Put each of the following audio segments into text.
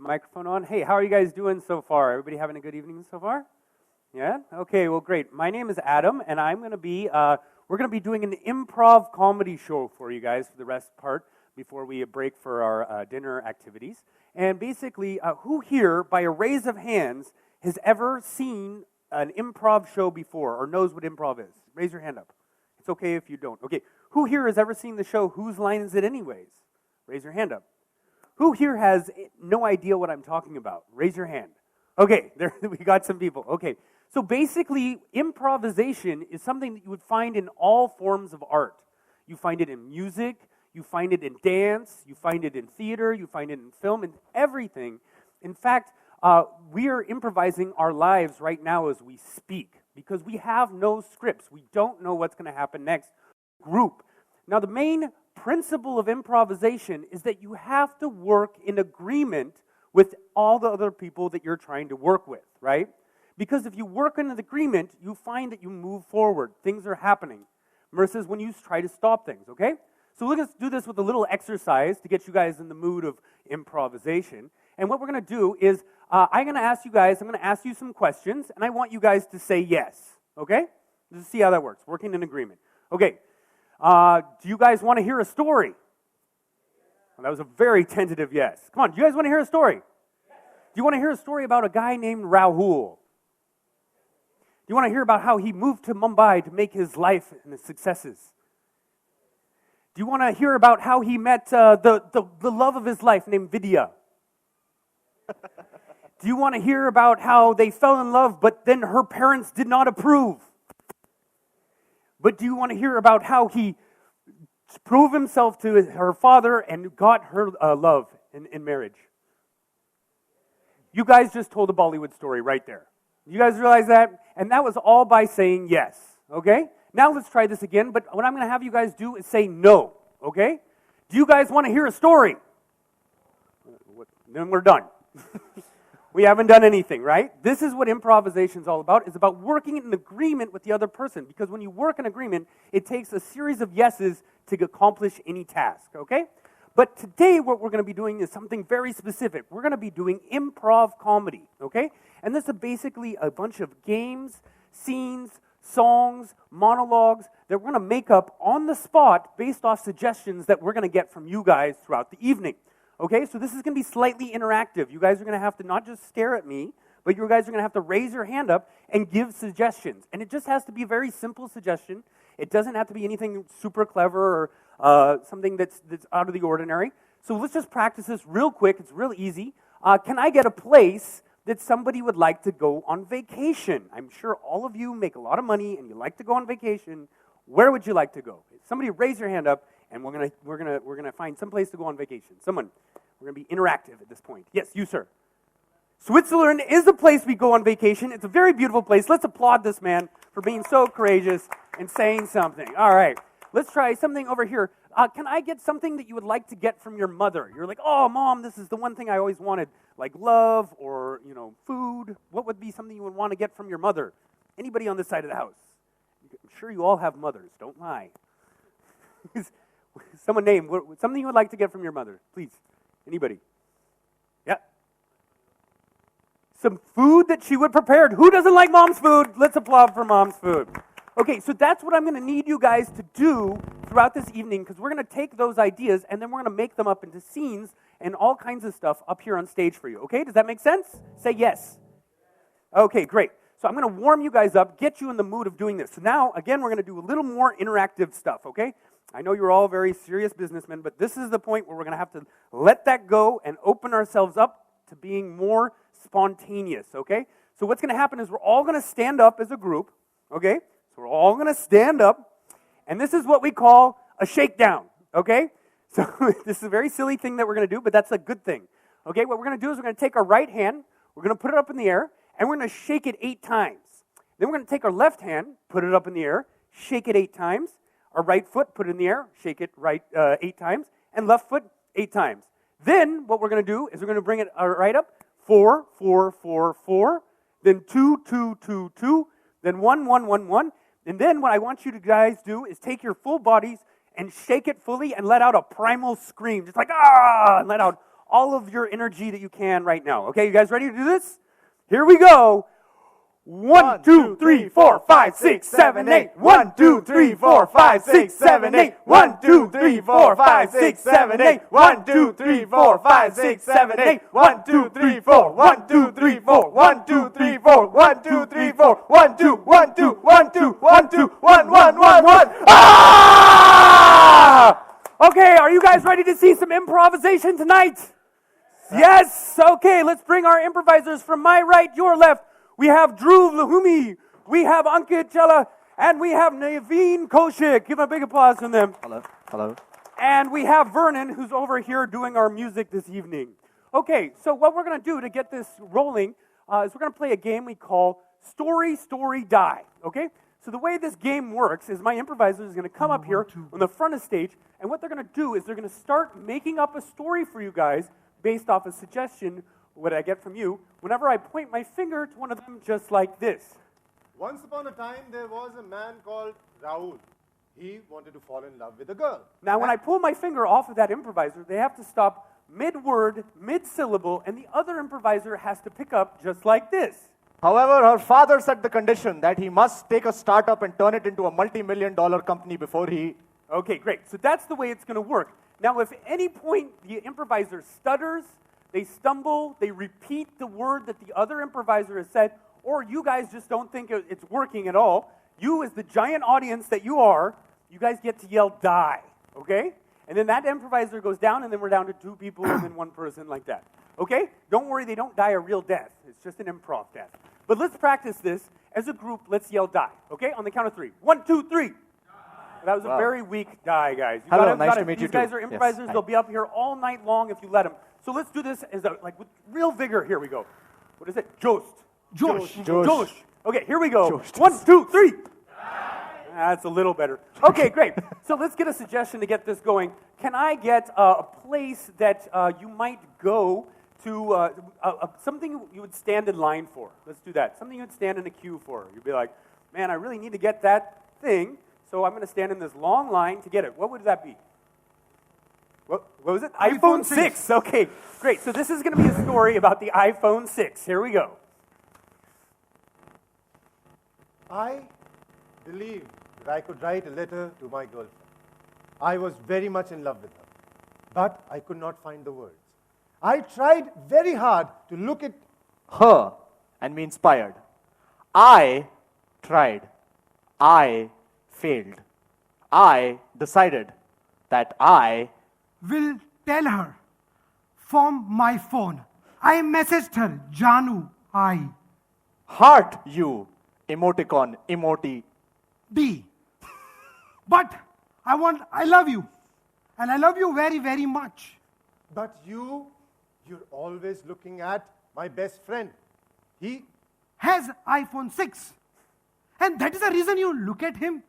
microphone on. Hey, how are you guys doing so far? Everybody having a good evening so far? Yeah? Okay, well, great. My name is Adam, and we're going to be doing an improv comedy show for you guys for the rest part before we break for our dinner activities. And basically, who here, by a raise of hands, has ever seen an improv show before or knows what improv is? Raise your hand up. It's okay if you don't. Okay, who here has ever seen the show Whose Line Is It Anyways? Raise your hand up. Who here has no idea what I'm talking about? Raise your hand. Okay, there we got some people. Okay, so basically, improvisation is something that you would find in all forms of art. You find it in music, you find it in dance, you find it in theater, you find it in film, and everything. In fact, we are improvising our lives right now as we speak because we have no scripts. We don't know what's going to happen next. Group. Now, the main principle of improvisation is that you have to work in agreement with all the other people that you're trying to work with, right? Because if you work in an agreement, you find that you move forward. Things are happening versus when you try to stop things, okay? So let's do this with a little exercise to get you guys in the mood of improvisation. And what we're going to do is I'm going to ask you some questions, and I want you guys to say yes, okay? Let's see how that works, working in agreement. Okay. Do you guys want to hear a story? Well, that was a very tentative yes. Come on, do you guys want to hear a story? Yes. Do you want to hear a story about a guy named Rahul? Do you want to hear about how he moved to Mumbai to make his life and his successes? Do you want to hear about how he met the love of his life named Vidya? Do you want to hear about how they fell in love, but then her parents did not approve? But do you want to hear about how he proved himself to her father and got her love in marriage? You guys just told a Bollywood story right there. You guys realize that? And that was all by saying yes, okay? Now let's try this again, but what I'm going to have you guys do is say no, okay? Do you guys want to hear a story? Then we're done. We haven't done anything, right? This is what improvisation is all about. It's about working in agreement with the other person. Because when you work in agreement, it takes a series of yeses to accomplish any task, okay? But today what we're going to be doing is something very specific. We're going to be doing improv comedy, okay? And this is basically a bunch of games, scenes, songs, monologues that we're going to make up on the spot based off suggestions that we're going to get from you guys throughout the evening. Okay, so this is going to be slightly interactive. You guys are going to have to not just stare at me, but you guys are going to have to raise your hand up and give suggestions. And it just has to be a very simple suggestion. It doesn't have to be anything super clever or something that's out of the ordinary. So let's just practice this real quick. It's real easy. Can I get a place that somebody would like to go on vacation? I'm sure all of you make a lot of money and you like to go on vacation. Where would you like to go? Somebody raise your hand up. And we're gonna find some place to go on vacation. Someone, we're gonna be interactive at this point. Yes, you, sir. Switzerland is the place we go on vacation. It's a very beautiful place. Let's applaud this man for being so courageous and saying something. All right, let's try something over here. Can I get something that you would like to get from your mother? You're like, oh, Mom, this is the one thing I always wanted, like love or food. What would be something you would want to get from your mother? Anybody on this side of the house? I'm sure you all have mothers. Don't lie. Someone name something you would like to get from your mother, please. Anybody? Yeah. Some food that she would prepare. Who doesn't like Mom's food? Let's applaud for Mom's food. Okay, so that's what I'm going to need you guys to do throughout this evening because we're going to take those ideas and then we're going to make them up into scenes and all kinds of stuff up here on stage for you. Okay, does that make sense? Say yes. Okay, great. So I'm going to warm you guys up, get you in the mood of doing this. So now, again, we're going to do a little more interactive stuff, okay? I know you're all very serious businessmen, but this is the point where we're going to have to let that go and open ourselves up to being more spontaneous, okay? So what's going to happen is we're all going to stand up as a group, okay? So we're all going to stand up, and this is what we call a shakedown, okay? So this is a very silly thing that we're going to do, but that's a good thing, okay? What we're going to do is we're going to take our right hand, we're going to put it up in the air, and we're going to shake it 8 times. Then we're going to take our left hand, put it up in the air, shake it 8 times. Our right foot, put it in the air, shake it 8 times, and left foot 8 times. Then what we're going to do is we're going to bring it right up, 4, 4, 4, 4, then 2, 2, 2, 2, then 1, 1, 1, 1. And then what I want you to guys do is take your full bodies and shake it fully and let out a primal scream, just like, ah, and let out all of your energy that you can right now. Okay, you guys ready to do this? Here we go. 1, 2, 3, 4, 5, 6, 7, 8. 1, 2, 3, 4, 5, 6, 7, 8. 1, 2, 3, 4, 5, 6, 7, 8. 1, 2, 3, 4, 5, 6, 7, 8. 1, 2, 3, 4. 1, 2, 3, 4. 1, 2, 3, 4. 1, 2, 3, 4. 1, 2, 1, 2, 1, 2, 1, 2, 1, 1, 1, 1. Ah! Okay, are you guys ready to see some improvisation tonight? Yes. Okay, let's bring our improvisers from my right, your left. We have Dhruv Lahumi, we have Ankit Chella, and we have Naveen Kaushik. Give a big applause to them. Hello. Hello. And we have Vernon, who's over here doing our music this evening. Okay, so what we're going to do to get this rolling is we're going to play a game we call Story, Story, Die. Okay? So the way this game works is my improviser is going to come up here on the front of stage, and what they're going to do is they're going to start making up a story for you guys based off a suggestion what I get from you, whenever I point my finger to one of them just like this. Once upon a time, there was a man called Raoul. He wanted to fall in love with a girl. Now, when I pull my finger off of that improviser, they have to stop mid-word, mid-syllable, and the other improviser has to pick up just like this. However, her father set the condition that he must take a startup and turn it into a multi-million-dollar company before he... Okay, great. So that's the way it's going to work. Now, if at any point the improviser stutters, they stumble, they repeat the word that the other improviser has said, or you guys just don't think it's working at all, you as the giant audience that you are, you guys get to yell die, okay? And then that improviser goes down, and then we're down to 2 people and then 1 person like that. Okay? Don't worry, they don't die a real death. It's just an improv death. But let's practice this. As a group, let's yell die, okay? On the count of 3. 1, 2, 3. That was a very weak die, guys. You Hello, nice to meet you These guys too. are improvisers. Yes, they'll be up here all night long if you let them. So let's do this as like with real vigor. Here we go. What is it? Jost. Josh. Josh. Okay, here we go. Jost. 1, 2, 3. That's a little better. Okay, great. So let's get a suggestion to get this going. Can I get a place that you might go to, something you would stand in line for? Let's do that. Something you would stand in a queue for. You'd be like, man, I really need to get that thing, so I'm going to stand in this long line to get it. What would that be? What was it? iPhone 6. Okay, great. So this is going to be a story about the iPhone 6. Here we go. I believed that I could write a letter to my girlfriend. I was very much in love with her, but I could not find the words. I tried very hard to look at her and be inspired. I tried. I failed. I decided that I will tell her from my phone. I messaged her, Janu, I. heart you, emoticon, emoti. D. But I love you. And I love you very, very much. But you're always looking at my best friend. He Has iPhone 6. And that is the reason you look at him.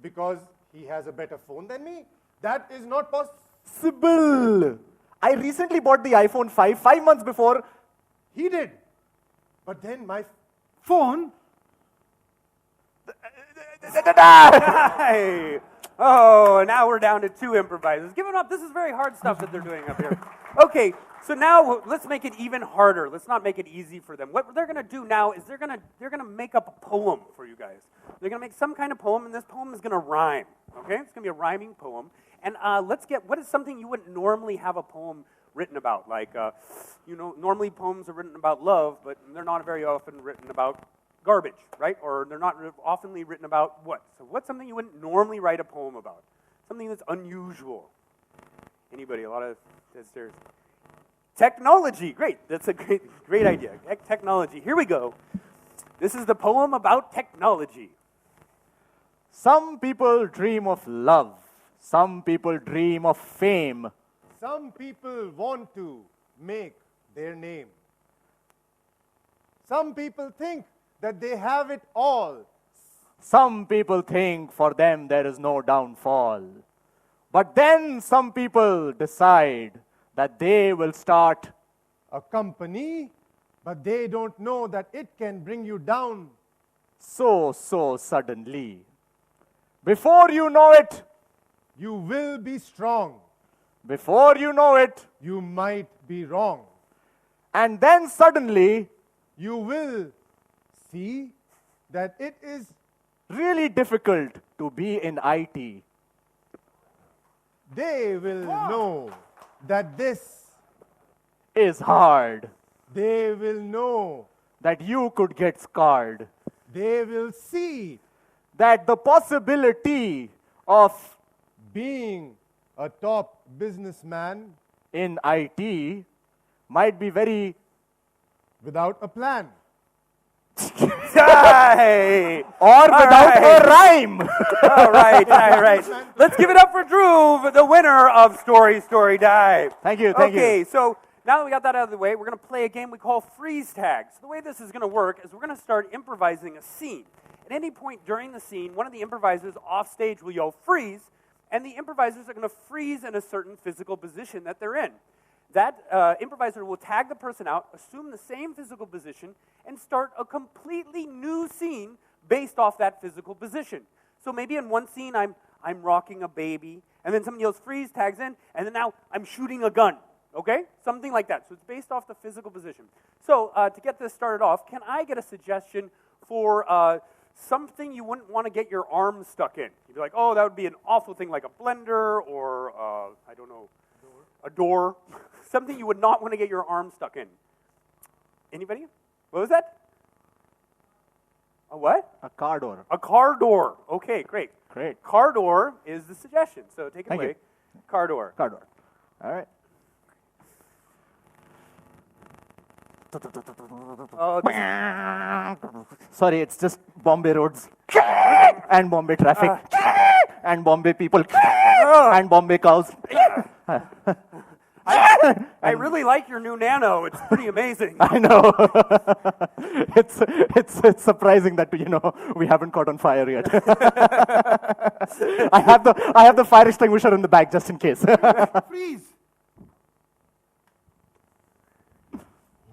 because he has a better phone than me. That is not possible. Sybil. I recently bought the iPhone 5 months before. He did. But then my Phone. Hey. Oh, now we're down to 2 improvisers. Give it up. This is very hard stuff that they're doing up here. Okay, so now let's make it even harder. Let's not make it easy for them. What they're going to do now is they're going to make up a poem for you guys. They're going to make some kind of poem, and this poem is going to rhyme. Okay, it's going to be a rhyming poem. And let's get what is something you wouldn't normally have a poem written about. Like, normally poems are written about love, but they're not very often written about garbage, right? Or they're not oftenly written about what? So what's something you wouldn't normally write a poem about? Something that's unusual. Anybody? A lot of there's technology. Great. That's a great idea. Technology. Here we go. This is the poem about technology. Some people dream of love. Some people dream of fame. some people want to make their name. Some people think that they have it all. Some people think for them there is no downfall. But then some people decide that they will start A company, but they don't know that it can bring you down. so suddenly. Before you know it, You will be strong. Before you know it, you might be wrong. and then suddenly, You will see that it is really difficult to be in IT. they will know that this, Is hard, they will know, that you could get scarred, they will see that the possibility of being a top businessman in IT might be very without a plan. Hey! or without right. a rhyme. All right, all right. Let's give it up for Drew, the winner of Story Dive. Thank you, thank you. Okay, so now that we got that out of the way, we're going to play a game we call freeze tag. So the way this is going to work is we're going to start improvising a scene. At any point during the scene, one of the improvisers off stage will yell freeze, and the improvisers are going to freeze in a certain physical position that they're in. That improviser will tag the person out, assume the same physical position, and start a completely new scene based off that physical position. So maybe in one scene I'm rocking a baby, and then someone yells freeze, tags in, and then now I'm shooting a gun. Okay? Something like that. So it's based off the physical position. So to get this started off, can I get a suggestion for something you wouldn't want to get your arm stuck in? You'd be like, oh, that would be an awful thing like a blender or, I don't know, a door. Something you would not want to get your arm stuck in. Anybody? What was that? A what? A car door. A car door. Okay, great. Great. Car door is the suggestion. So take it Thank away. you. Car door. Car door. All right. Oh, this- Sorry, it's just Bombay roads and Bombay traffic and Bombay people and Bombay cows. I really like your new Nano. It's pretty amazing. I know. it's surprising that we haven't caught on fire yet. I have the fire extinguisher in the back just in case. Freeze.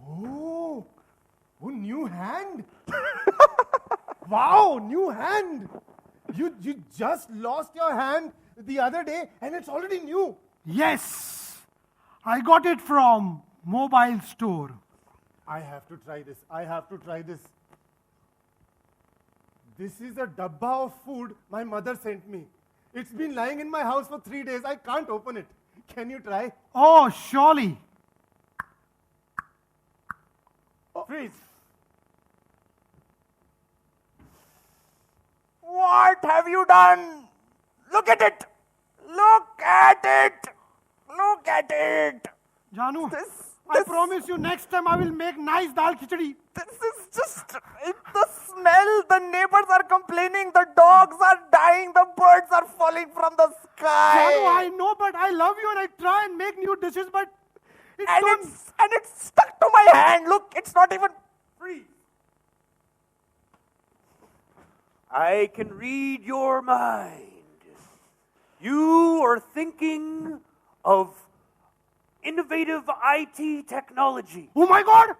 Oh, new hand? Wow, new hand. You just lost your hand the other day and it's already new. Yes. I got it from mobile store. I have to try this. I have to try this. This is a dabba of food my mother sent me. It's been lying in my house for 3 days. I can't open it. Can you try? Oh, surely. Freeze. What have you done? Look at it. Look at it. Look at it. Janu, This- I this- promise you next time I will make nice dal khichdi. This is just the smell. The neighbors are complaining. The dogs are dying. The birds are falling from the sky. Janu, I know, but I love you and I try and make new dishes, but it and don't. it's stuck to my hand. Look, it's not even free. I can read your mind. You are thinking of innovative IT technology. Oh my God!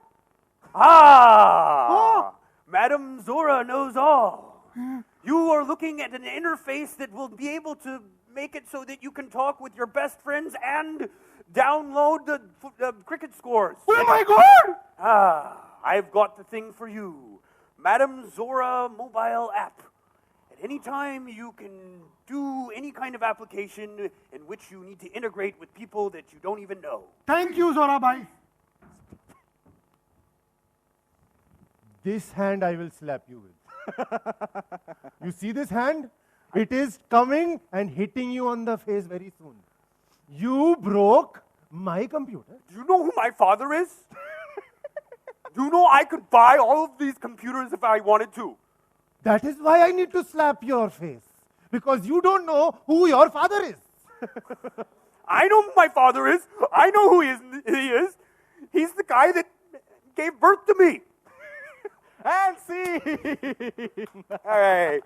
Ah! Oh. Madam Zora knows all. You are looking at an interface that will be able to make it so that you can talk with your best friends and download the cricket scores. Oh my God! Ah, I've got the thing for you. Madam Zora mobile app. At any time you can do any kind of application in which you need to integrate with people that you don't even know. Thank you, Zora Bhai. This hand I will slap you with. You see this hand? It is coming and hitting you on the face very soon. You broke my computer. Do you know who my father is? Do you know I could buy all of these computers if I wanted to? That is why I need to slap your face. Because you don't know who your father is. I know who my father is. I know who he is. He's the guy that gave birth to me. And see. All right.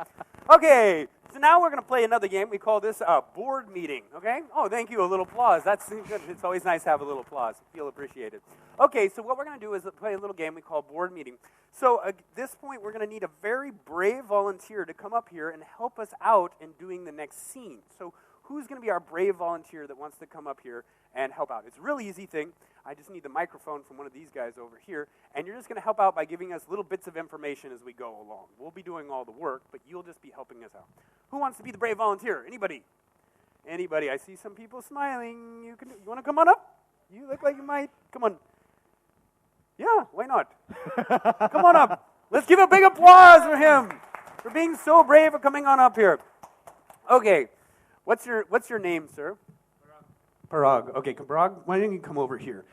Okay. So now we're going to play another game. We call this a board meeting. Okay? Oh, thank you. A little applause. That's good. It's always nice to have a little applause. Feel appreciated. Okay. So what we're going to do is play a little game we call board meeting. So at this point, we're going to need a very brave volunteer to come up here and help us out in doing the next scene. So who's going to be our brave volunteer that wants to come up here and help out? It's a really easy thing. I just need the microphone from one of these guys over here, and you're just going to help out by giving us little bits of information as we go along. We'll be doing all the work, but you'll just be helping us out. Who wants to be the brave volunteer? Anybody? Anybody? I see some people smiling. You want to come on up? You look like you might. Come on. Yeah, why not? Come on up. Let's give a big applause for him for being so brave for coming on up here. Okay, what's your name, sir? Parag. Okay, Parag, why don't you come over here?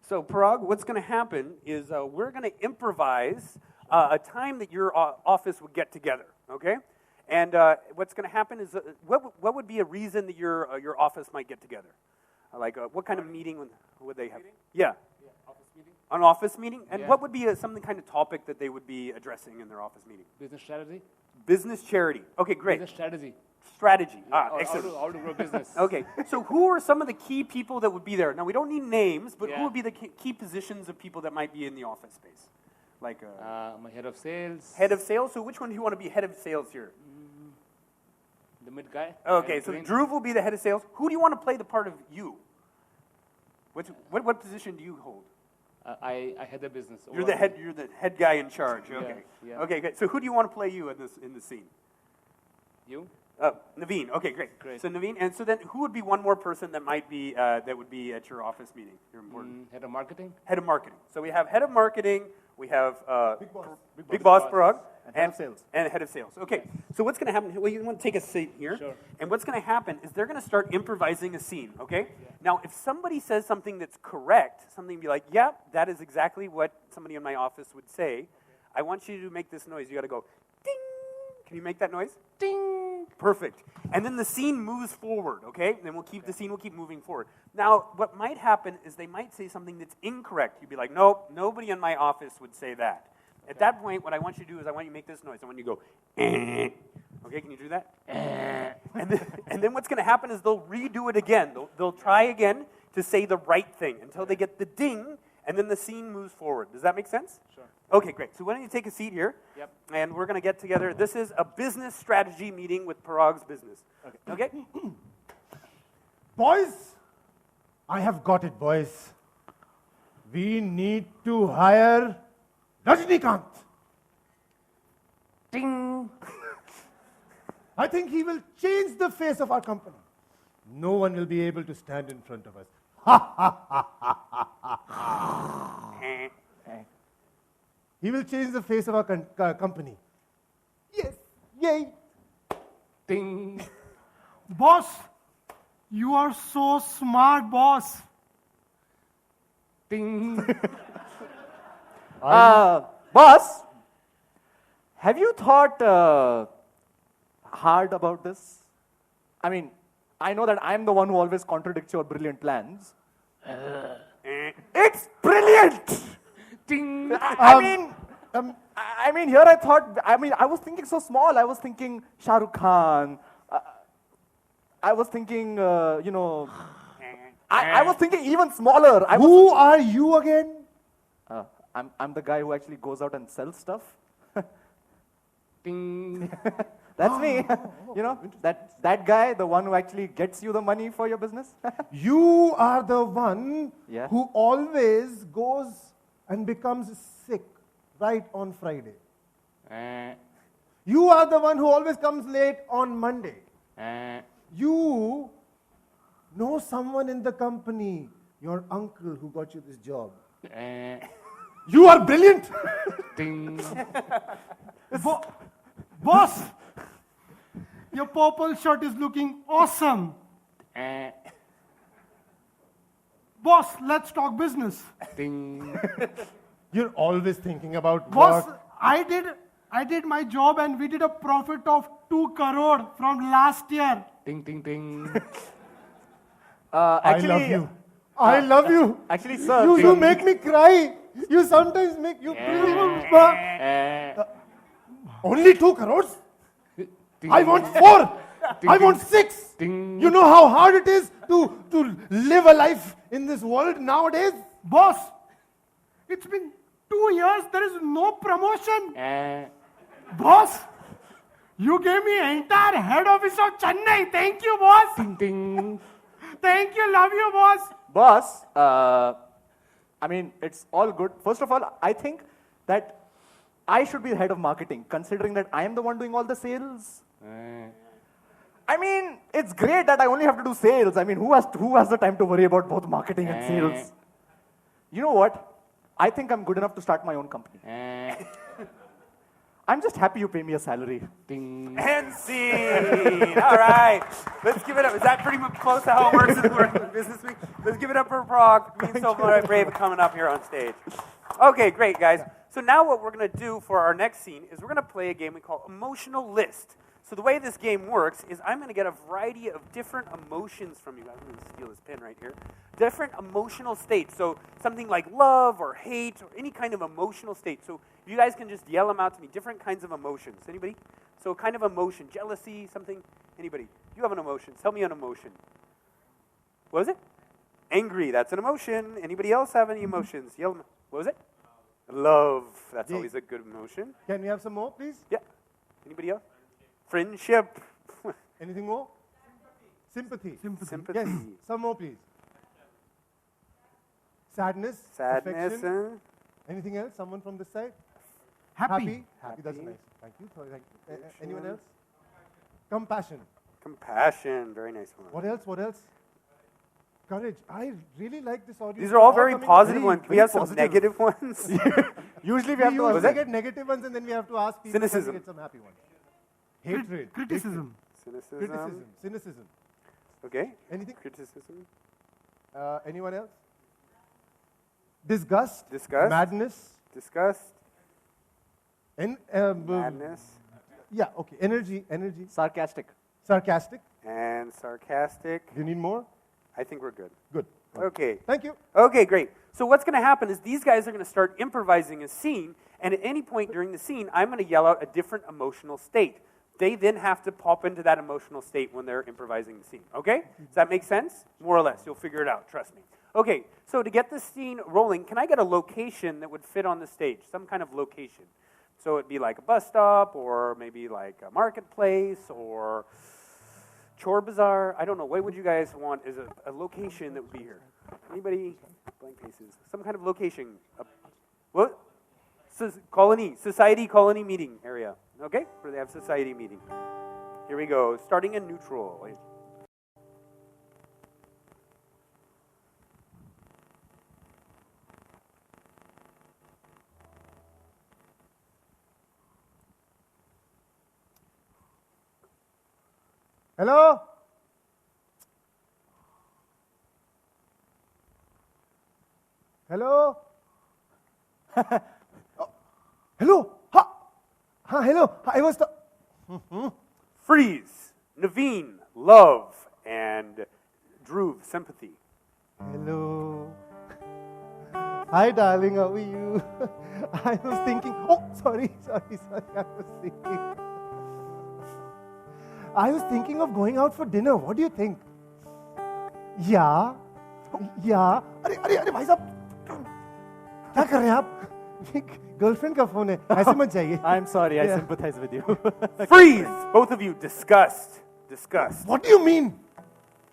So, Parag, what's going to happen is we're going to improvise a time that your office would get together, okay? And what's going to happen is, what would be a reason that your office might get together? What kind of meeting would they have? Yeah. Office meeting, An office meeting? And Yeah. what would be some kind of topic that they would be addressing in their office meeting? business strategy. Business charity. Okay, great. Business strategy. Strategy. How Excellent. how to grow business. Okay, so who are some of the key people that would be there? Now, we don't need names, but who Yeah. would be the key positions of people that might be in the office space? Like My head of sales. head of sales? So which one do you want to be head of sales here? The mid guy. Okay, and so Dwayne. Dhruv will be the head of sales. Who do you want to play the part of you? What position do you hold? I had the business. You're the head guy in charge. Yeah, Okay. yeah. Okay, good. So who do you want to play you in this scene? You. Naveen. Okay, great. Great. So Naveen, and so then who would be one more person that might be that would be at your office meeting? You're important. Head of marketing. Head of marketing. So we have head of marketing. We have Big Boss. Boss Parag. And head of sales. And head of sales. Okay. So what's going to happen? Well, you want to take a seat here. Sure. And what's going to happen is they're going to start improvising a scene. Okay. Now, if somebody says something that's correct, something be like, "Yeah, that is exactly what somebody in my office would say." I want you to make this noise. You got to go, ding. Can you make that noise? Ding. Perfect. And then the scene moves forward, okay? And then the scene will keep moving forward. Now, what might happen is they might say something that's incorrect. You'd be like, nope, nobody in my office would say that. At that point, what I want you to do is I want you to make this noise. I want you to go, eh. Okay, can you do that? And then what's going to happen is they'll redo it again. They'll try again to say the right thing until they get the ding, and then the scene moves forward. Does that make sense? Sure. Okay, great. So why don't you take a seat here? Yep. And we're going to get together. This is a business strategy meeting with Parag's business. Okay? Boys, I have got it, boys. We need to hire Rajnikant. Ding. I think he will change the face of our company. No one will be able to stand in front of us. Eh. He will change the face of our company. Yes, yay. Ding. Boss, you are so smart, boss. Ding. Boss, have you thought hard about this? I mean, I know that I'm the one who always contradicts your brilliant plans. It's brilliant! Ding. I mean, here I thought, I was thinking so small. I was thinking Shah Rukh Khan. I was thinking, I was thinking even smaller. Who are you again? I'm the guy who actually goes out and sells stuff. Ding. That's me. That guy, the one who actually gets you the money for your business. You are the one Yeah. who always goes and becomes sick right on Friday. Eh. You are the one who always comes late on Monday. Eh. You know someone in the company, your uncle who got you this job. Eh. You are brilliant. Ding. Boss, your purple shirt is looking awesome. Eh. Boss, let's talk business. Ding. You're always thinking about Boss, work. I did my job and we did a profit of 2 crore from last year. Ding. Ding. Ding. I love you. I love you. Actually, sir. You make me cry. You sometimes make you. Eh. Only 2 crores? Ding. I want 4. I want 6. Ding. You know how hard it is to live a life in this world nowadays? Boss, it's been 2 years, there is no promotion. Eh. Boss, You gave me entire head office of Chennai. Thank you, boss. Ting ting. Thank you. Love you, boss. Boss, I mean, it's all good. First of all, I think that I should be the head of marketing, considering that I am the one doing all the sales. I mean, it's great that I only have to do sales. I mean, who has the time to worry about both marketing and sales? You know what? I think I'm good enough to start my own company. I'm just happy you pay me a salary. Ting. And scene. All right. Let's give it up. Is that pretty much close to how it works in the business week? Let's give it up for Prague. Being so brave coming up here on stage. Okay, great, guys. So now what we're going to do for our next scene is we're going to play a game we call Emotional List. So the way this game works is I'm going to get a variety of different emotions from you guys. I'm going to steal this pen right here. Different emotional states. So something like love or hate or any kind of emotional state. So you guys can just yell them out to me. Different kinds of emotions. Anybody? So kind of emotion. Jealousy, something. Anybody? You have an emotion. Tell me an emotion. What was it? Angry. That's an emotion. Anybody else have any emotions? Yell them. What was it? Love. That's Yeah. always a good emotion. Can we have some more, please? Yeah. Anybody else? Friendship. Anything more? Sympathy. Sympathy. Yes. Some more, please. Sadness. Sadness. Affection. Anything else? Someone from this side? Happy. Happy. That's Happy. nice. Thank you. Sorry, thank you. Anyone else? Compassion. Compassion. Very nice one. What else? What else? Courage. I really like this audience. These are all very coming positive very- ones. We very have some positive. negative ones. Usually we We have to usually get negative ones and then we have to ask people. Cynicism. Can we get some happy ones? Hatred. Criticism. Cynicism. Criticism. Cynicism. Okay. Anything? Criticism. Anyone else? Disgust. Disgust. Madness. Disgust. Madness. Yeah. Okay. Energy. sarcastic. Sarcastic. And sarcastic. Do you need more? I think we're good. Good. Okay. Thank you. Okay, great. So what's going to happen is these guys are going to start improvising a scene, and at any point during the scene, I'm going to yell out a different emotional state. They then have to pop into that emotional state when they're improvising the scene. Okay? Does that make sense? More or less. You'll figure it out. Trust me. Okay, so to get the scene rolling, can I get a location that would fit on the stage? Some kind of location. So it'd be like a bus stop, or maybe like a marketplace, or chore bazaar. I don't know. What would you guys want as a location that would be here? Anybody? Blank faces. Some kind of location. What? Society colony meeting area. Okay? Where they have society meeting. Here we go. Starting in neutral. Hello? Hello? Oh, hello? Ha! Ha, hello. I was the... Freeze. Naveen. Love. And Dhruv. Sympathy. Hello. Hi, darling. How are you? I was thinking... Oh, sorry. I was thinking of going out for dinner. What do you think? Yeah. Yeah. अरे भाई साहब क्या कर रहे हैं आप? Girlfriend का phone है. ऐसे मत जाइए. I'm sorry, I Yeah. sympathize with you. Freeze. Both of you. Disgust. Disgust. What do you mean?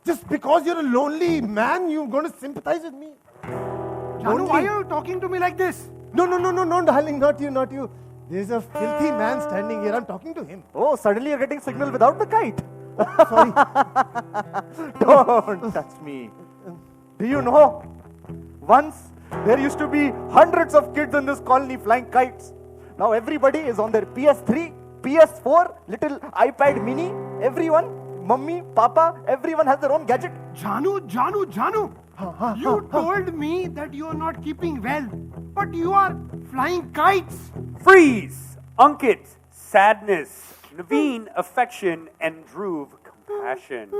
Just because you're a lonely man, you're going to sympathize with me? Janu, why are you talking to me like this? No, darling, not you. There's a filthy man standing here. I'm talking to him. Oh, suddenly you're getting signal without the kite. Sorry. Don't touch me. Do you know? Once there used to be hundreds of kids in this colony flying kites. Now everybody is on their PS3, PS4, little iPad mini. Everyone, mummy, papa, everyone has their own gadget. Janu. You told me that you are not keeping well, but you are flying kites. Freeze. Ankit. Sadness. Naveen. Affection. And Dhruv. Compassion.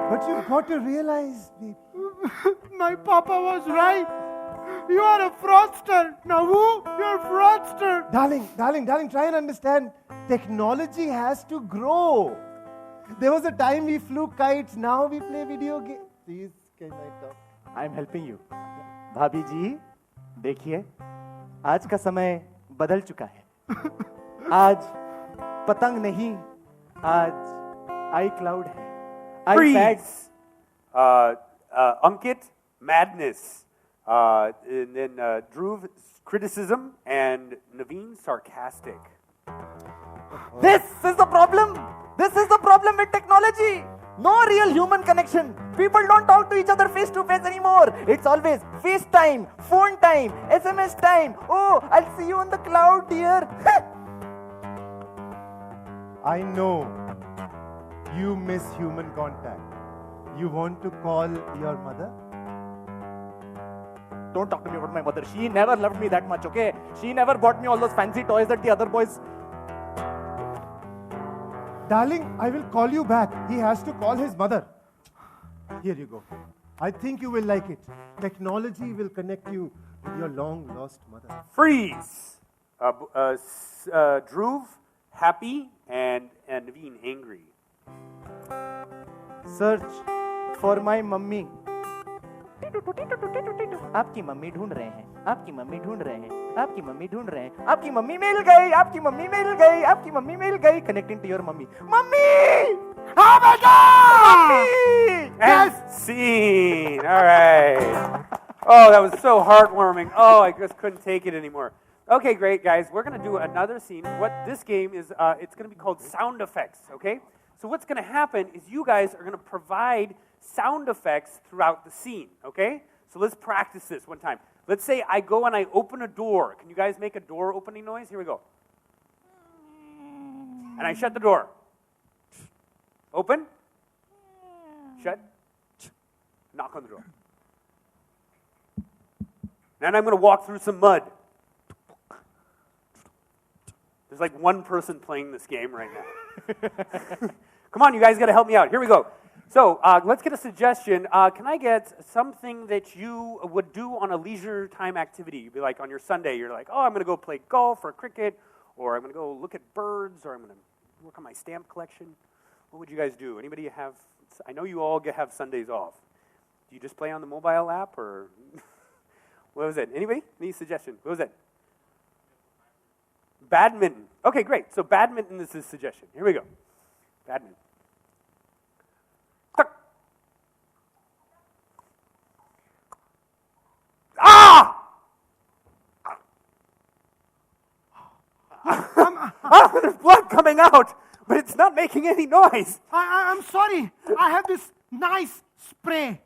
But you've got to realize, baby. My papa was right. You are a fraudster. Navu, you're a fraudster. Darling, try and understand. Technology has to grow. There was a time we flew kites, now we play video games. Please, can I talk? I'm helping you. भाभी जी, देखिए, आज का समय बदल चुका है. आज पतंग नहीं, आज आई क्लाउड है. iPad. Freeze. Ankit, madness. And then Dhruv, criticism, and Naveen, sarcastic. This is the problem. This is the problem with technology. No real human connection. People don't talk to each other face to face anymore. It's always FaceTime, phone time, SMS time. Oh, I'll see you on the cloud, dear. I know you miss human contact. You want to call your mother? Don't talk to me about my mother. She never loved me that much, okay? She never bought me all those fancy toys that the other boys. Darling, I will call you back. He has to call his mother. Here you go. I think you will like it. Technology will connect you with your long lost mother. Freeze. Dhruv, happy, and Naveen, angry. Search for my mummy. आपकी mummy ढूंढ रहे हैं, आपकी mummy ढूंढ रहे हैं, आपकी mummy ढूंढ रहे हैं, आपकी मम्मी मिल गई, आपकी मम्मी मिल गई, आपकी मम्मी मिल गई. Connecting to your mummy. Mummy! Oh my God! Mummy! And scene. All right. Oh, that was so heartwarming. Oh, I just couldn't take it anymore. Okay, great, guys. We're going to do another scene. What this game is, it's going to be called sound effects, okay? So what's going to happen is you guys are going to provide sound effects throughout the scene, okay? So let's practice this one time. Let's say I go and I open a door. Can you guys make a door opening noise? Here we go. And I shut the door. Open. Shut. Knock on the door. Then I'm going to walk through some mud. There's like one person playing this game right now. Come on, you guys got to help me out. Here we go. So let's get a suggestion. Can I get something that you would do on a leisure time activity? You'd be like on your Sunday, you're like, oh, I'm going to go play golf or cricket, or I'm going to go look at birds, or I'm going to work on my stamp collection. What would you guys do? Anybody have, I know you all have Sundays off. Do you just play on the mobile app, or what was it? Anybody? Any suggestion? What was it? Badminton. Okay, great. So badminton is his suggestion. Here we go. Badminton. Ah! Oh, there's blood coming out, but it's not making any noise. I'm sorry. I have this nice spray.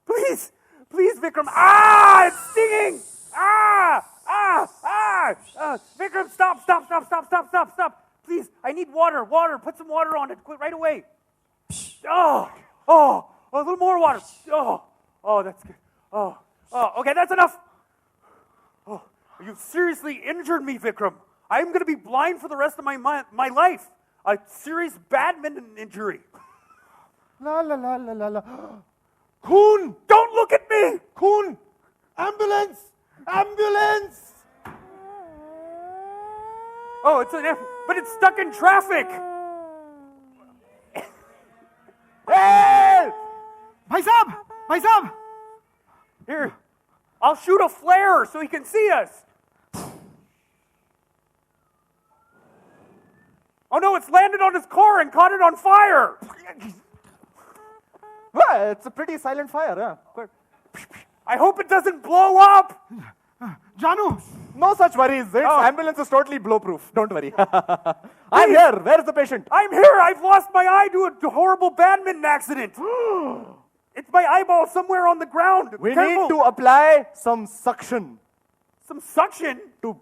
Please, please, Vikram. Ah, it's stinging. Ah, ah, ah. Vikram, stop, stop, stop, stop, stop, stop, stop. Please, I need water, water. Put some water on it, quick, right away. Oh, oh, a little more water. Oh, oh, that's good. Oh, oh, okay, that's enough. Oh, you've seriously injured me, Vikram. I'm going to be blind for the rest of my life. A serious badminton injury. La la la la la la. Khoon! Don't look at me! Khoon! Ambulance! Ambulance! Oh, but it's stuck in traffic. Help! Bhai Sahab! Here, I'll shoot a flare so he can see us. Oh no, it's landed on his car and caught it on fire. Well, it's a pretty silent fire, huh? Good. I hope it doesn't blow up. Janu! No such worries. Its ambulance is totally blow-proof. Don't worry. I'm here. Where's the patient? I'm here. I've lost my eye to a horrible badminton accident. It's my eyeball somewhere on the ground. We Careful. need to apply some suction. Some suction to.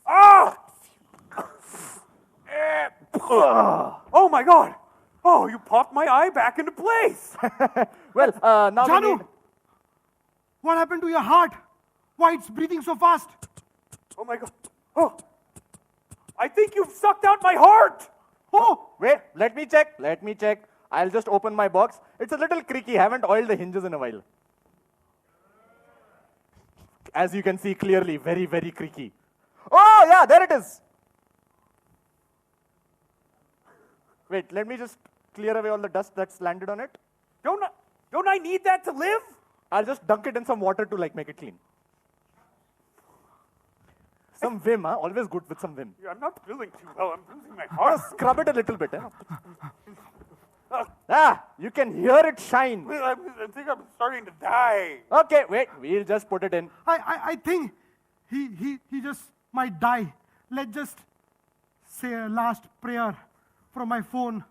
Ah! Oh my God! Oh, you popped my eye back into place. Well, now we Janu! need... What happened to your heart? Why it's breathing so fast? Oh my God! Oh, I think you've sucked out my heart. Oh! Wait, let me check. Let me check. I'll just open my box. It's a little creaky. Haven't oiled the hinges in a while. As you can see clearly, very, very creaky. Oh, yeah, there it is. Wait, let me just clear away all the dust that's landed on it. Don't I need that to live? I'll just dunk it in some water to like make it clean. Some vim, huh? Always good with some vim. I'm not feeling too well. I'm losing my Just heart. scrub it a little bit. You can hear it shine. I think I'm starting to die. Okay, wait. We'll just put it in. I think he just might die. Let's just say a last prayer from my phone.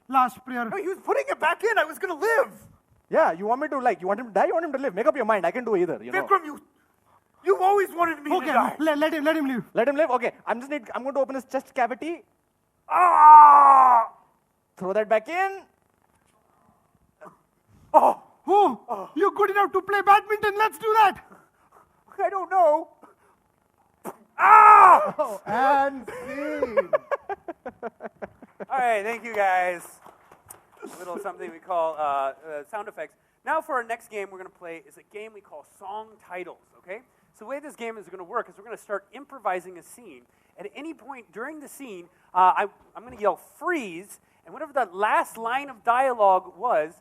Last prayer. No, he was putting it back in. I was going to live. Yeah, you want me to you want him to die, you want him to live? Make up your mind. I can do either, you know. Vikram, you've always wanted me to Okay, die. let him live. Let him live? Okay. I'm going to open his chest cavity. Ah! Throw that back in. Oh, Oh, you're good enough to play badminton. Let's do that. I don't know. Ah! Oh, and scene. All right, thank you guys. A little something we call sound effects. Now for our next game we're going to play is a game we call song titles, okay? So the way this game is going to work is we're going to start improvising a scene. At any point during the scene, I'm going to yell freeze, and whatever that last line of dialogue was,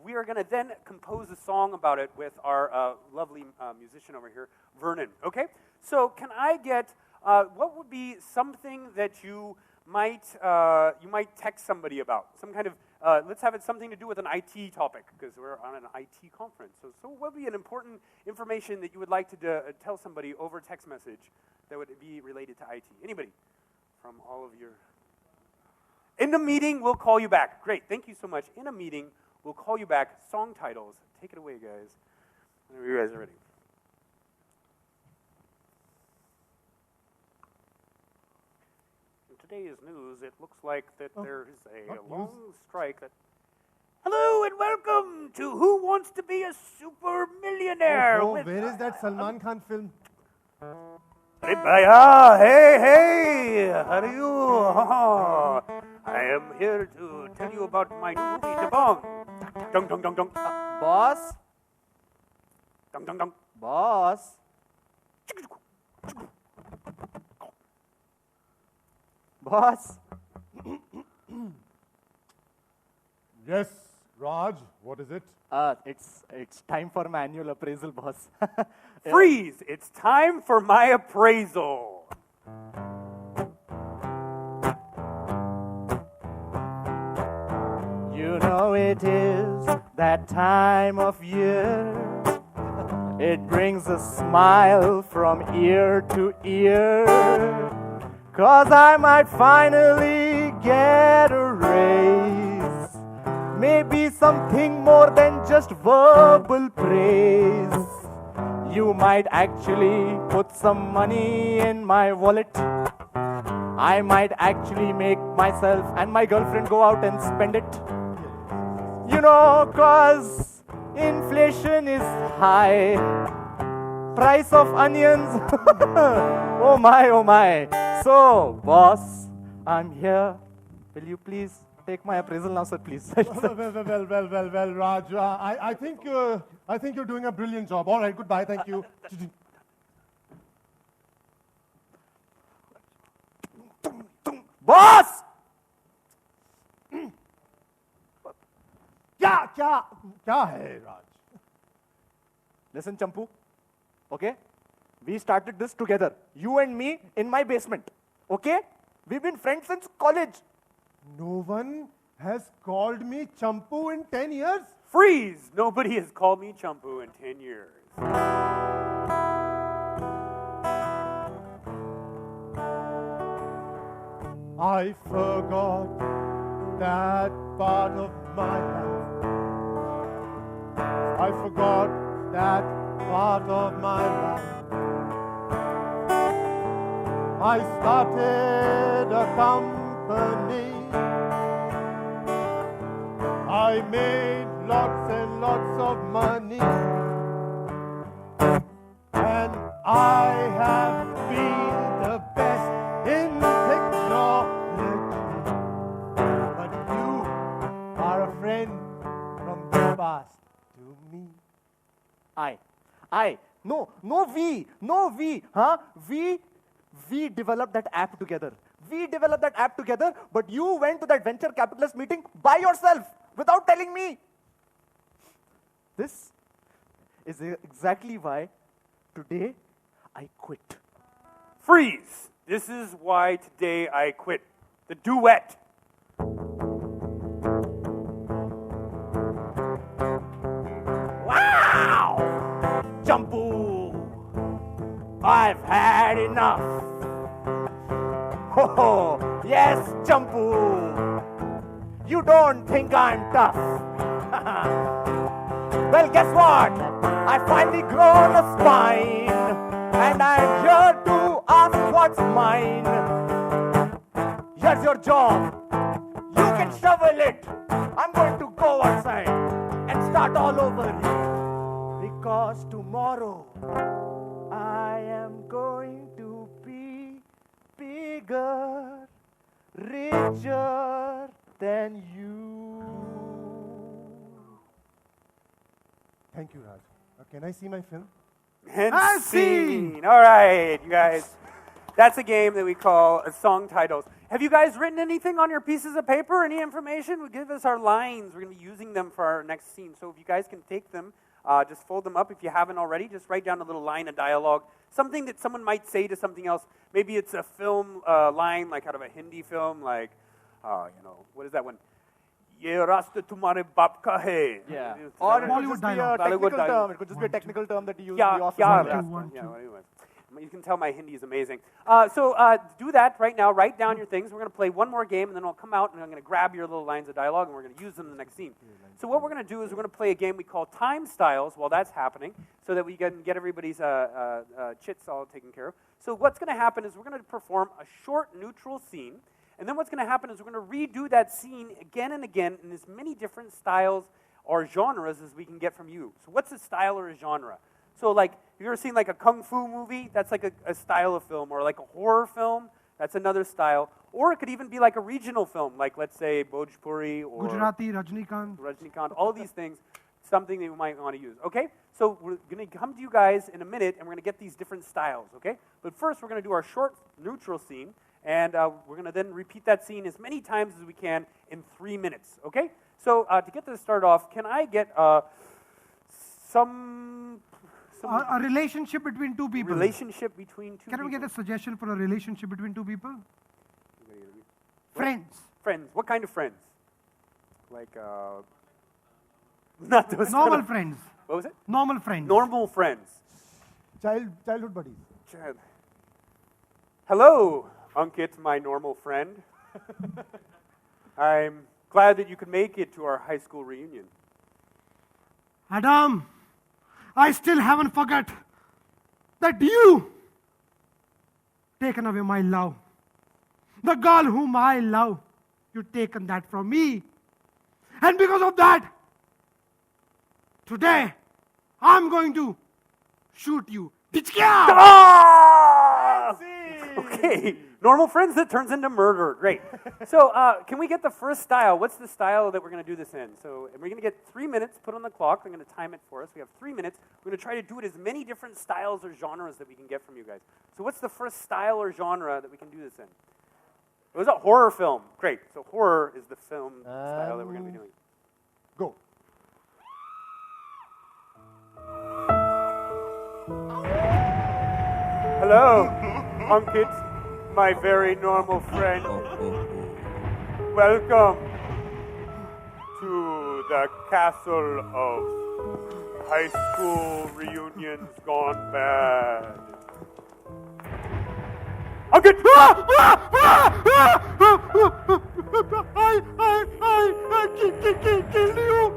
we are going to then compose a song about it with our lovely musician over here, Vernon, okay? So can I get, what would be something that you might text somebody about? Some kind of, let's have it something to do with an IT topic, because we're on an IT conference. So what would be an important information that you would like to tell somebody over text message that would be related to IT? Anybody from all of your... In the meeting, we'll call you back. Great, thank you so much. In a meeting, we'll call you back. Song titles. Take it away, guys. Whenever you guys are ready. In today's news, it looks like that there is a long strike that... Hello and welcome to Who Wants to Be a Super Millionaire? Oh, with, where is that Salman Khan film? Hey, bhaiya, hey, how are you? I am here to tell you about my new movie, Dabong. Dong, dong, dong, dong. Boss? Dong, dong, dong. Boss? Boss? Yes, Raj, what is it? It's time for my annual appraisal, boss. Freeze! It's time for my appraisal. You know it is that time of year. It brings a smile from ear to ear. 'Cause I might finally get a raise. Maybe something more than just verbal praise. You might actually put some money in my wallet. I might actually make myself and my girlfriend go out and spend it. You know, 'cause inflation is high. Price of onions, oh my, oh my. So, boss, I'm here. Will you please take my appraisal now, sir, please? Well, Raj, I think you're doing a brilliant job. All right, goodbye, thank you. Boss! क्या है, Raj? Listen, Champu, okay? We started this together, you and me, in my basement, okay? We've been friends since college. No one has called me Champu in 10 years. Freeze! Nobody has called me Champu in 10 years. I forgot that part of my life. I forgot that part of my life. I started a company. I made lots and lots of money. And I have been the best in technology. But you are a friend from the past to me. No, we, huh? We developed that app together. We developed that app together, but you went to that venture capitalist meeting by yourself without telling me. This is exactly why today I quit. Freeze. This is why today I quit. The duet. Wow! Jambu! I've had enough. Oh, yes, Jambu. You don't think I'm tough. Well, guess what? I finally grown a spine, and I'm here to ask what's mine. Here's your job. You can shovel it. I'm going to go outside and start all over here. Because tomorrow I am going to be bigger, richer than you. Thank you, Raj. Can I see my film? And And scene. All right, you guys. That's a game that we call song titles. Have you guys written anything on your pieces of paper? Any information? Give us our lines. We're going to be using them for our next scene. So if you guys can take them, just fold them up. If you haven't already, just write down a little line of dialogue. Something that someone might say to something else. Maybe it's a film line, like out of a Hindi film, like, what is that one? Ye rasta tumhare baap ka hai. Yeah. Is that Or right? it could just be a dialogue. technical Bollywood term. dialogue. It could just be a technical term that you use in Yeah, the office. yeah, Like that's that. one. Yeah, anyways. You can tell my Hindi is amazing. So do that right now. Write down your things. We're going to play one more game, and then I'll come out, and I'm going to grab your little lines of dialogue, and we're going to use them in the next scene. So what we're going to do is we're going to play a game we call Time Styles while that's happening, so that we can get everybody's chits all taken care of. So what's going to happen is we're going to perform a short neutral scene, and then what's going to happen is we're going to redo that scene again and again in as many different styles or genres as we can get from you. So what's a style or a genre? So like, have you ever seen like a kung fu movie? That's like a style of film. Or like a horror film? That's another style. Or it could even be like a regional film, like let's say Bhojpuri or Gujarati, Rajnikant. Rajnikant, all of these things, something that you might want to use, okay? So we're going to come to you guys in a minute, and we're going to get these different styles, okay? But first, we're going to do our short neutral scene, and we're going to then repeat that scene as many times as we can in 3 minutes, okay? So to get this started off, can I get some A relationship between two people. relationship between two Can we people? get a suggestion for a relationship between two people? Friends. Friends. What kind of friends? Like, not those Normal kind of, friends. What was it? Normal friends. Normal friends. Childhood buddies. Chad. Hello, Ankit, my normal friend. I'm glad that you could make it to our high school reunion. Adam, I still haven't forgot that you taken away my love. The girl whom I love, you taken that from me. And because of that, today, I'm going to shoot you. Ditchkya! Ah! Okay, normal friends that turns into murder. Great. So, can we get the first style? What's the style that we're going to do this in? So, we're going to get 3 minutes put on the clock. I'm going to time it for us. We have 3 minutes. We're going to try to do it as many different styles or genres that we can get from you guys. So, what's the first style or genre that we can do this in? It was a horror film. Great. So, horror is the film style that we're going to be doing. Go. Hello, Ankit, my very normal friend. Welcome to the castle of high school reunions gone bad. Ankit! I killed you.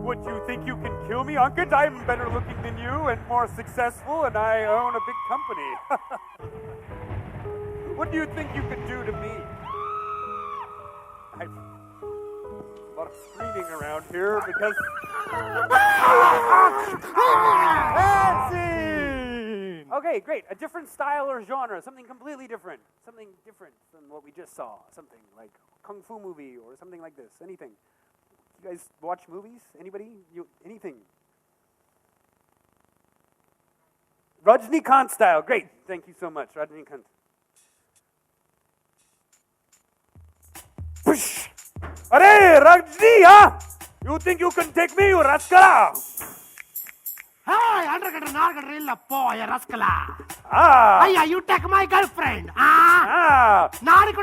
What, you think you can kill me, Ankit? I'm better looking than you and more successful, and I own a big company. What do you think you can do to me? I've a lot of screaming around here because... Okay, great. A different style or genre, something completely different. Something different than what we just saw. Something like a kung fu movie or something like this. Anything. You guys watch movies? Anybody? Anything? Rajnikant style. Great. Thank you so much. Rajnikant. Push! Arey, Rajni, huh? You think you can take me, you rascal? Hi, ಅಂಡ್ರಗಡ್ರೆ ನಾರ್ಗಡ್ರೆ ಇಲ್ಲಪ್ಪೋ rascal Ah! ಅಯ್ಯ you take my girlfriend Ah! ನಾಡಿ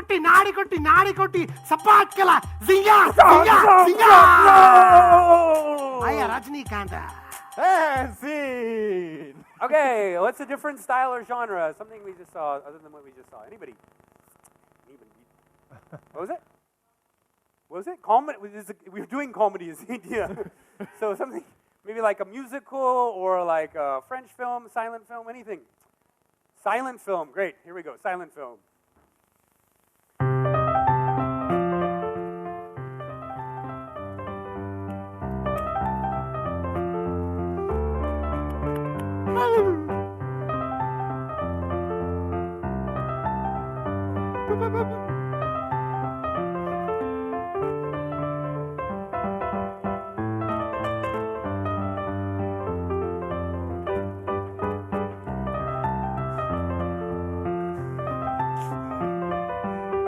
ಕೊಟ್ಟಿ ಸಪಾಕಲ ಜಿಂಗ No! ಅಯ್ಯ Rajinikanth And scene. Okay, what's a different style or genre? Something we just saw, other than what we just saw. Anybody? What was it? What was it? Comedy. We're doing comedy, is the idea. So something, maybe like a musical or like a French film, silent film, anything. Silent film. Great. Here we go. Silent film.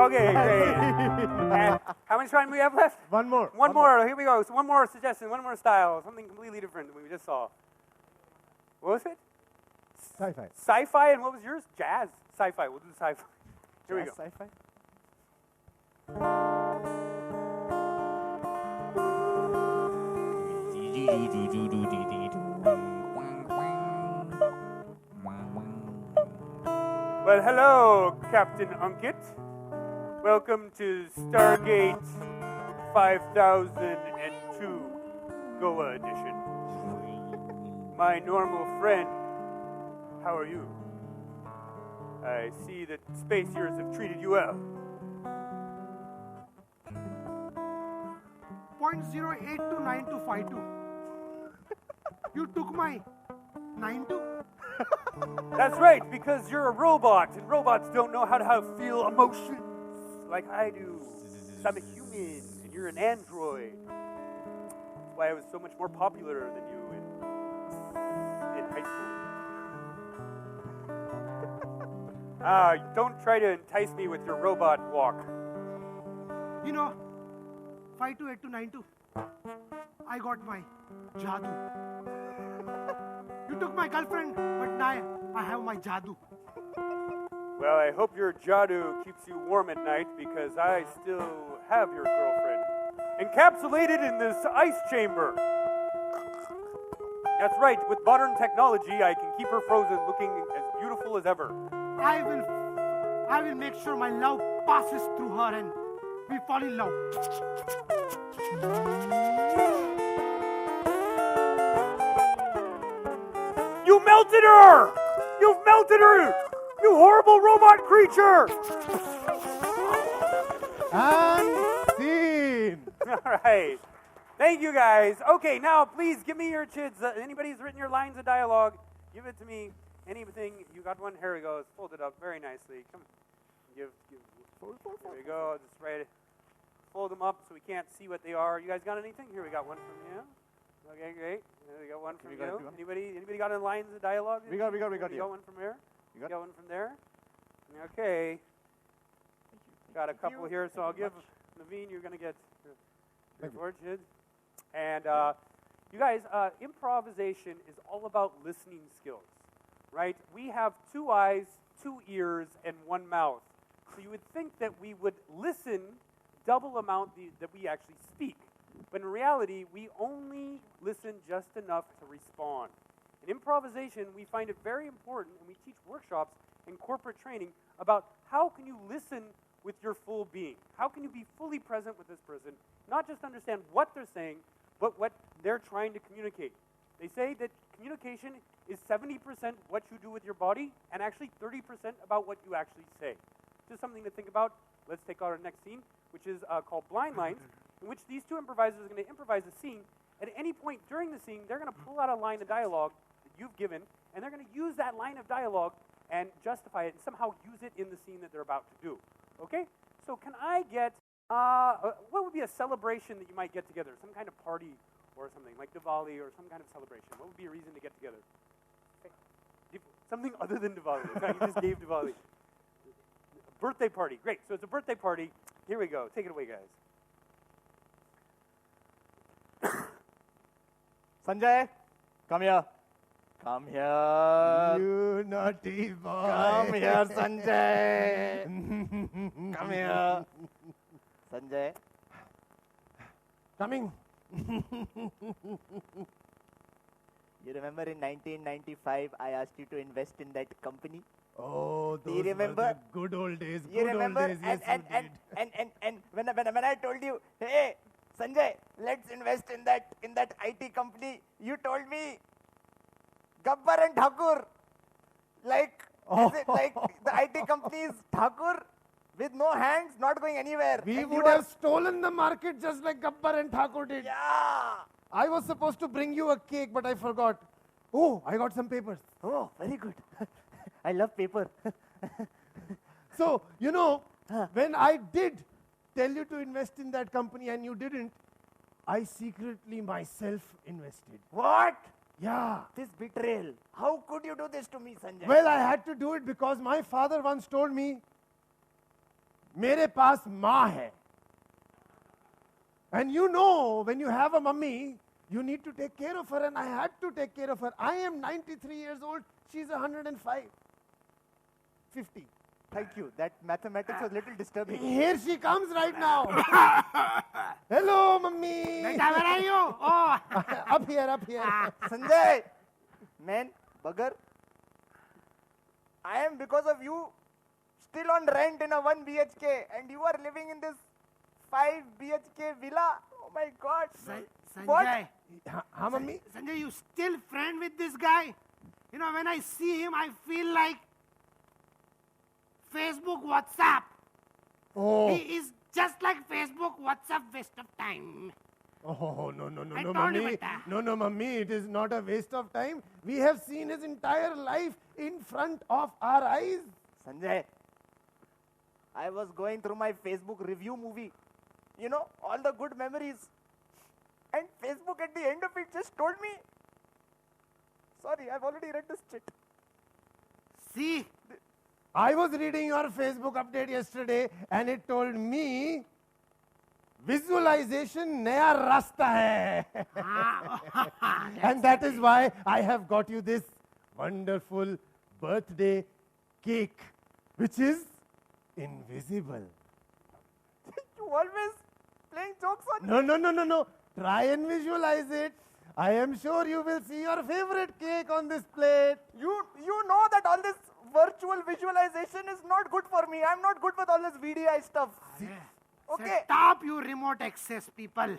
Okay, great. And how much time do we have left? One more. One more. Here we go. So one more suggestion, one more style, something completely different than we just saw. What was it? Sci-fi. Sci-fi, and what was yours? Jazz. Sci-fi. We'll do sci-fi. Here we go. Sci-fi. Well, hello, Captain Unkit. Welcome to Stargate 5002 Goa Edition. My normal friend, how are you? I see that space years have treated you well. 0.082952. You took my 92? That's right, because you're a robot, and robots don't know how to feel emotions like I do. I'm a human, and you're an android. That's why I was so much more popular than you in high school. Don't try to entice me with your robot walk. You know, 528292. I got my jadoo. You took my girlfriend, but now I have my jadoo. Well, I hope your jadoo keeps you warm at night, because I still have your girlfriend encapsulated in this ice chamber. That's right, with modern technology, I can keep her frozen looking as beautiful as ever. I will make sure my love passes through her and we fall in love. You melted her! You've melted her! You horrible robot creature! And scene. All right. Thank you, guys. Okay, now please give me your chids. Anybody's written your lines of dialogue, give it to me. Anything. You got one? Here we go. It's folded up very nicely. Come. Give. There we go. Just write it. Fold them up so we can't see what they are. You guys got anything? Here we got one from you. Okay, great. We got one from We you. got one. Anybody got any lines of dialogue? We got You here. got one from here. You You got- got one from there. Okay. Got a couple here, so I'll give Naveen. You're gonna get your fortune. And you guys, improvisation is all about listening skills, right? We have 2 eyes, 2 ears, and 1 mouth. So you would think that we would listen double amount that we actually speak. But in reality, we only listen just enough to respond. In improvisation, we find it very important, and we teach workshops and corporate training about how can you listen with your full being? How can you be fully present with this person, not just understand what they're saying, but what they're trying to communicate. They say that communication is 70% what you do with your body, and actually 30% about what you actually say. Just something to think about. Let's take our next scene, which is called Blind Lines, in which these 2 improvisers are going to improvise a scene. At any point during the scene, they're going to pull out a line of dialogue that you've given, and they're going to use that line of dialogue and justify it and somehow use it in the scene that they're about to do. Okay? So can I get, what would be a celebration that you might get together? Some kind of party or something, like Diwali or some kind of celebration. What would be a reason to get together? Something other than Diwali. You just gave Diwali. Birthday party. Great. So it's a birthday party. Here we go. Take it away, guys. Sanjay, come here. Come here. You naughty boy. Come here, Sanjay. Come here. Sanjay. Coming. You remember in 1995, I asked you to invest in that company? Oh, Do you those remember? were the good old days. You Good remember? old days. Yes, And when I told you, hey, Sanjay, let's invest in that IT company, you told me, Gabbar and Thakur, like the IT company is Thakur with no hands, not going anywhere. we And would you are- have stolen the market just like Gabbar and Thakur did. Yeah. I was supposed to bring you a cake, but I forgot. Oh, I got some papers. Oh, very good. I love paper. So, you know, when I did tell you to invest in that company and you didn't, I secretly myself invested. What? Yeah. This betrayal. How could you do this to me, Sanjay? Well, I had to do it because my father once told me, मेरे पास माँ है. And you know, when you have a mummy, you need to take care of her, and I had to take care of her. I am 93 years old, she's 105. 50. Thank you. That mathematics was a little disturbing. Here she comes right now. Hello, mummy. Beta, where are you? Oh, Up here, up here. Sanjay! Man, bugger. I am, because of you, still on rent in a 1 BHK, and you are living in this 5 BHK villa. Oh my God. What? Sanjay. Huh, mummy? Sanjay, you still friend with this guy? You know, when I see him, I feel like Facebook, WhatsApp. Oh. He is just like Facebook, WhatsApp, waste of time. Oh, no, no, no, I no, told you mummy. about that. No, no, mummy, it is not a waste of time. We have seen his entire life in front of our eyes. Sanjay, I was going through my Facebook review movie. You know, all the good memories. And Facebook at the end of it just told me, sorry, I've already read this shit. See, I was reading your Facebook update yesterday and it told me visualization नया रास्ता है. And that is why I have got you this wonderful birthday cake, which is invisible. You always playing jokes on No, no, no, no, no. Try and visualize it. I am sure you will see your favorite cake on this plate. You know that all this virtual visualization is not good for me. I'm not good with all this VDI stuff. Okay. stop you remote access people.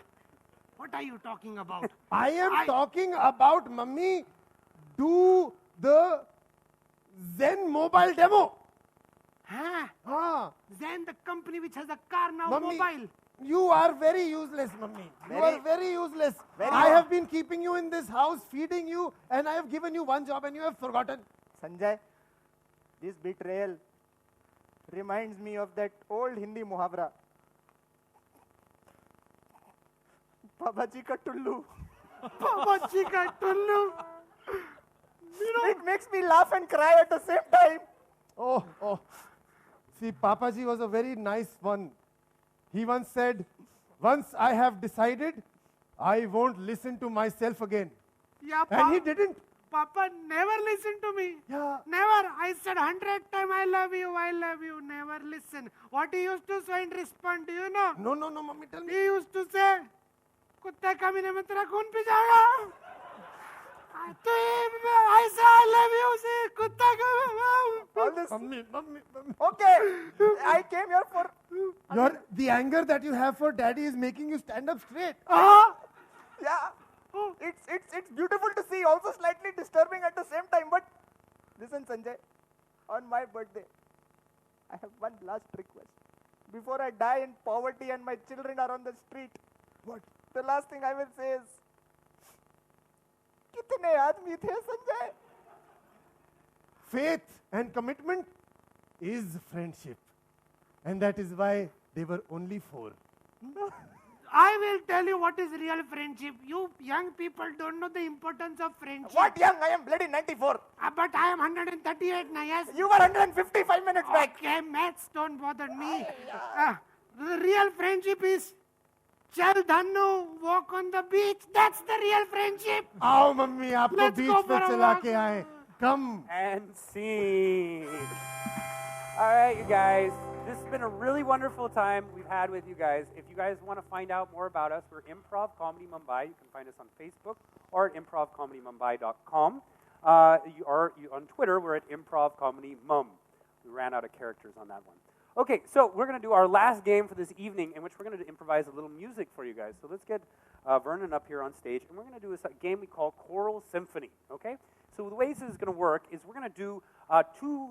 What are you talking about? I am talking about, mummy, do the Zen mobile demo. Huh? Ah, Then the company which has a car now mummy, mobile. you are very useless, mummy. You are very useless. very I wrong. have been keeping you in this house, feeding you, and I have given you one job and you have forgotten. Sanjay, this betrayal reminds me of that old Hindi muhavra. Babaji ka tullu. Babaji ka tullu. It makes me laugh and cry at the same time. Oh, oh. See, Papaji was a very nice one. He once said, once I have decided, I won't listen to myself again. Yeah, And he didn't. Papa never listened to me. Yeah. Never. I said 100 times, I love you, I love you. Never listen. What he used to say and respond, do you know? No, no, no, mummy, tell me. He used to say, कुत्ते कमीने में तेरा खून P जाएगा. तो I say I love you, see, कुत्ता का. All this. Mummy, mummy, mummy. Okay. I came here for. The anger that you have for daddy is making you stand up straight. Yeah. It's beautiful to see, also slightly disturbing at the same time. But listen, Sanjay, on my birthday, I have one last request. Before I die in poverty and my children are on the street, What? the last thing I will say is, कितने आदमी थे Sanjay? Faith and commitment is friendship. And that is why they were only 4. I will tell you what is real friendship. You young people don't know the importance of friendship. What young? I am bloody 94. But I am 138 now, yes? You were 155 minutes back. Okay, maths don't bother me. The real friendship is Chal Dhannu, walk on the beach. That's the real friendship. आओ mummy आपको Let's beach go पे for a चला walk. के आए. Come. And scene. All right, you guys. This has been a really wonderful time we've had with you guys. If you guys want to find out more about us, we're Improv Comedy Mumbai. You can find us on Facebook or at improvcomedymumbai.com. On Twitter, we're at Improv Comedy Mum. We ran out of characters on that one. Okay, so we're going to do our last game for this evening, in which we're going to improvise a little music for you guys. So let's get Vernon up here on stage, and we're going to do a game we call Choral Symphony. Okay. So the way this is going to work is we're going to do we're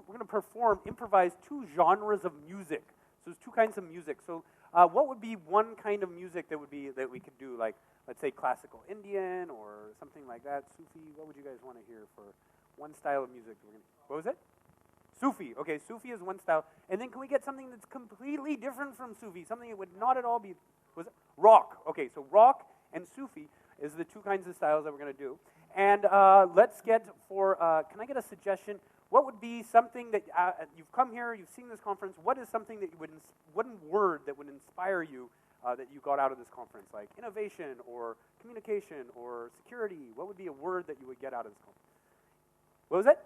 going to improvise two genres of music. So there's two kinds of music. So what would be one kind of music that we could do, like, let's say classical Indian or something like that, Sufi? What would you guys want to hear for one style of music? What was it? Sufi. Okay, Sufi is one style. And then can we get something that's completely different from Sufi, something that would not at all be, was it? Rock. Okay, so rock and Sufi is the two kinds of styles that we're going to do. And let's get can I get a suggestion? What would be something that, you've come here, you've seen this conference, what is something that you would, one word that would inspire you that you got out of this conference? Like innovation or communication or security. What would be a word that you would get out of this conference? What was it?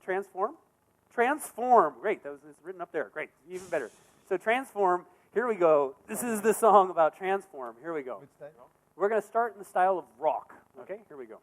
Transform? Transform. Great, it's written up there. Great, even better. So transform, here we go. This is the song about transform. Here we go. Which style? We're going to start in the style of rock. Okay, here we go.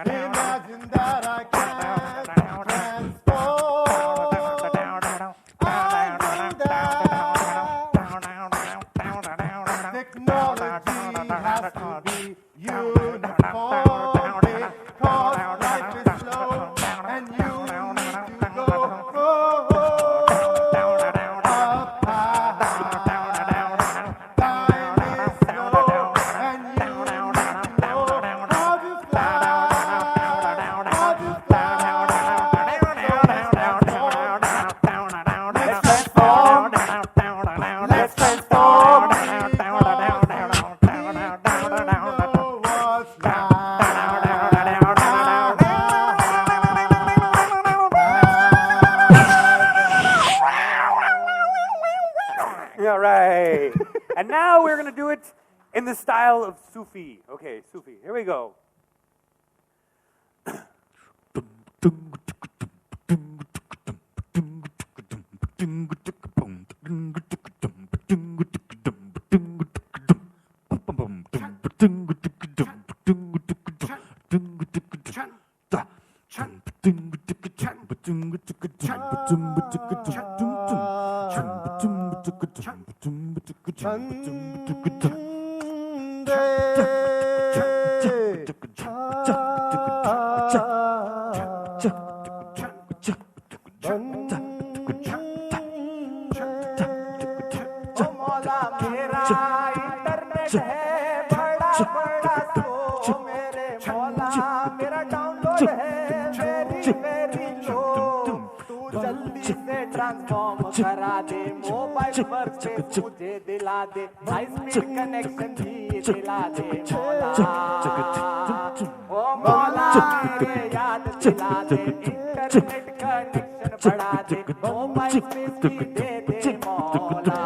Imagine that I can transform. I think that technology has to be uniform because life is slow and you need to go up high. Time is slow and you need to know how to fly. How to fly. Let's transform. All right. And now we're going to do it in the style of Sufi. Okay, Sufi. Here we go. Transform करा दे mobile work पे मुझे दिला दे high speed connection भी दिला दे मौला ओ मौला मेरे याद दिला दे इंटरनेट कनेक्शन बढ़ा दे मोबाइल पे स्पीड दे दे मौला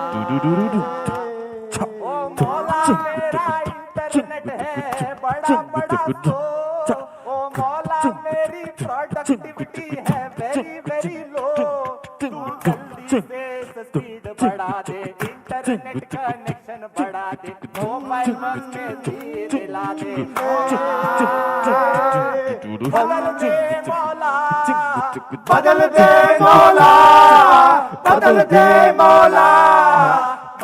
ओ मौला मेरा इंटरनेट है बड़ा बड़ा स्लो ओ मौला मेरी प्रोडक्टिविटी है वेरी वेरी लो तू जल्दी से स्पीड बढ़ा दे इंटरनेट कनेक्शन बढ़ा दे मोबाइल में भी दिला दे बदल दे मौला बदल दे मौला बदल दे मौला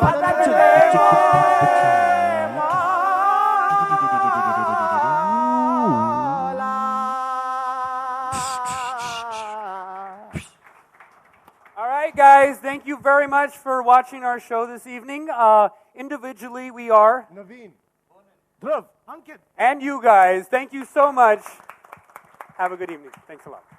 बदल दे All right, guys, thank you very much for watching our show this evening. Individually, we are Naveen. Dhruv. Ankit. And you guys, thank you so much. Have a good evening. Thanks a lot.